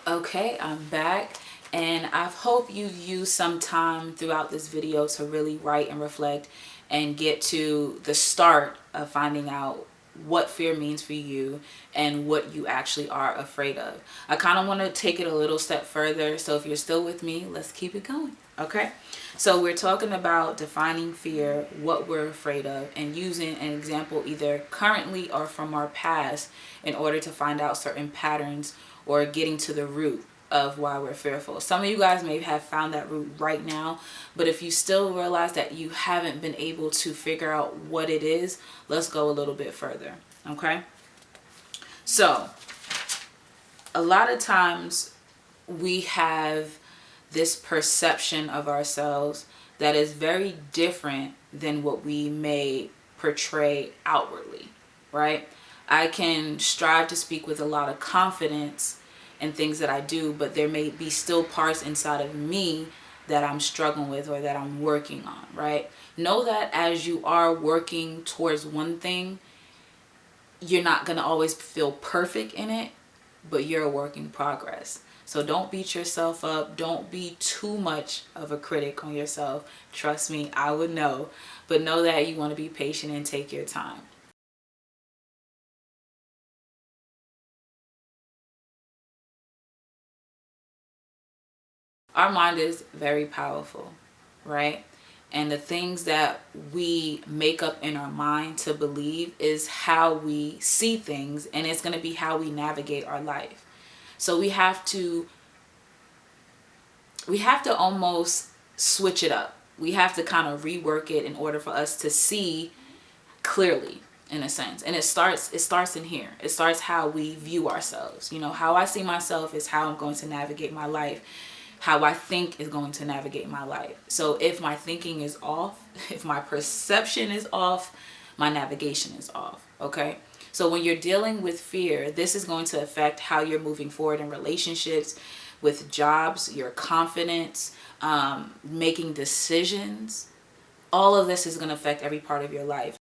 Okay, I'm back, and I hope you use some time throughout this video to really write and reflect and get to the start of finding out what fear means for you and what you actually are afraid of. I kind of want to take it a little step further, so if you're still with me, let's keep it going. Okay, so we're talking about defining fear, what we're afraid of, and using an example either currently or from our past in order to find out certain patterns or getting to the root of why we're fearful. Some of you guys may have found that root right now, but if you still realize that you haven't been able to figure out what it is, let's go a little bit further. Okay, so a lot of times we have this perception of ourselves that is very different than what we may portray outwardly, right? I can strive to speak with a lot of confidence in things that I do, but there may be still parts inside of me that I'm struggling with or that I'm working on, right? Know that as you are working towards one thing, you're not going to always feel perfect in it, but you're a work in progress. So don't beat yourself up. Don't be too much of a critic on yourself. Trust me, I would know. But know that you want to be patient and take your time. Our mind is very powerful, right? And the things that we make up in our mind to believe is how we see things, and it's going to be how we navigate our life. So we have to almost switch it up. We have to kind of rework it in order for us to see clearly, in a sense. And it starts in here. It starts how we view ourselves. You know, how I see myself is how I'm going to navigate my life. How I think is going to navigate my life. So if my thinking is off, if my perception is off, my navigation is off. Okay, so when you're dealing with fear, this is going to affect how you're moving forward in relationships, with jobs, your confidence, making decisions. All of this is going to affect every part of your life.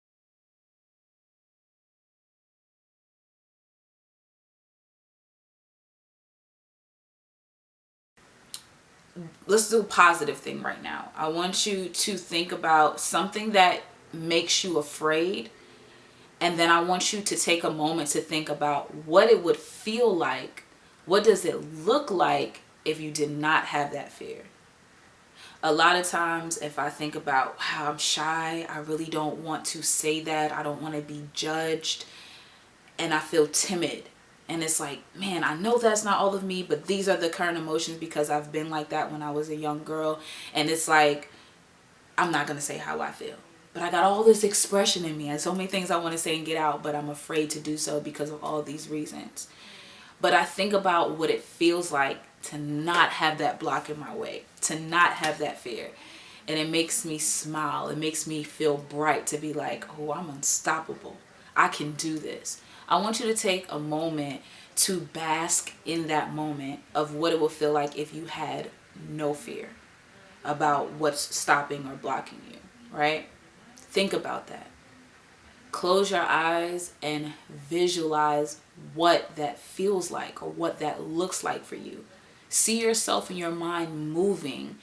Let's do a positive thing right now. I want you to think about something that makes you afraid. And then I want you to take a moment to think about what it would feel like. What does it look like if you did not have that fear? A lot of times if I think about how I'm shy, I really don't want to say that. I don't want to be judged. And I feel timid. And it's like, man, I know that's not all of me, but these are the current emotions because I've been like that when I was a young girl. And it's like, I'm not going to say how I feel. But I got all this expression in me and so many things I want to say and get out, but I'm afraid to do so because of all these reasons. But I think about what it feels like to not have that block in my way, to not have that fear. And it makes me smile. It makes me feel bright to be like, oh, I'm unstoppable. I can do this. I want you to take a moment to bask in that moment of what it will feel like if you had no fear about what's stopping or blocking you, right? Think about that. Close your eyes and visualize what that feels like or what that looks like for you. See yourself in your mind moving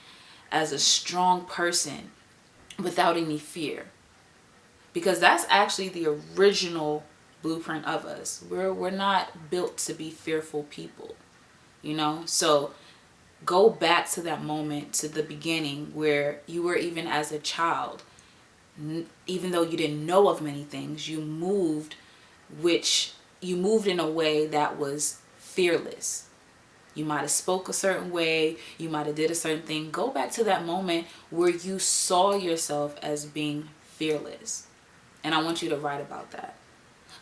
as a strong person without any fear. Because that's actually the original blueprint of us. We're not built to be fearful people, you know? So go back to that moment, to the beginning where you were even as a child. Even though you didn't know of many things, you moved in a way that was fearless. You might have spoke a certain way, you might have did a certain thing. Go back to that moment where you saw yourself as being fearless. And I want you to write about that.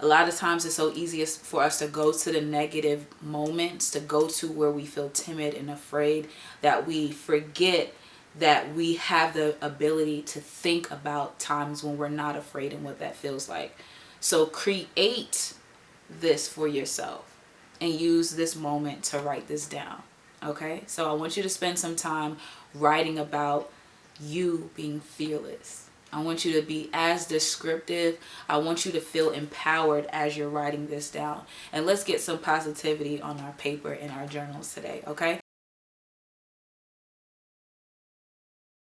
A lot of times it's so easy for us to go to the negative moments, to go to where we feel timid and afraid, that we forget that we have the ability to think about times when we're not afraid and what that feels like. So create this for yourself and use this moment to write this down. Okay? So I want you to spend some time writing about you being fearless. I want you to be as descriptive. I want you to feel empowered as you're writing this down. And let's get some positivity on our paper and our journals today, okay?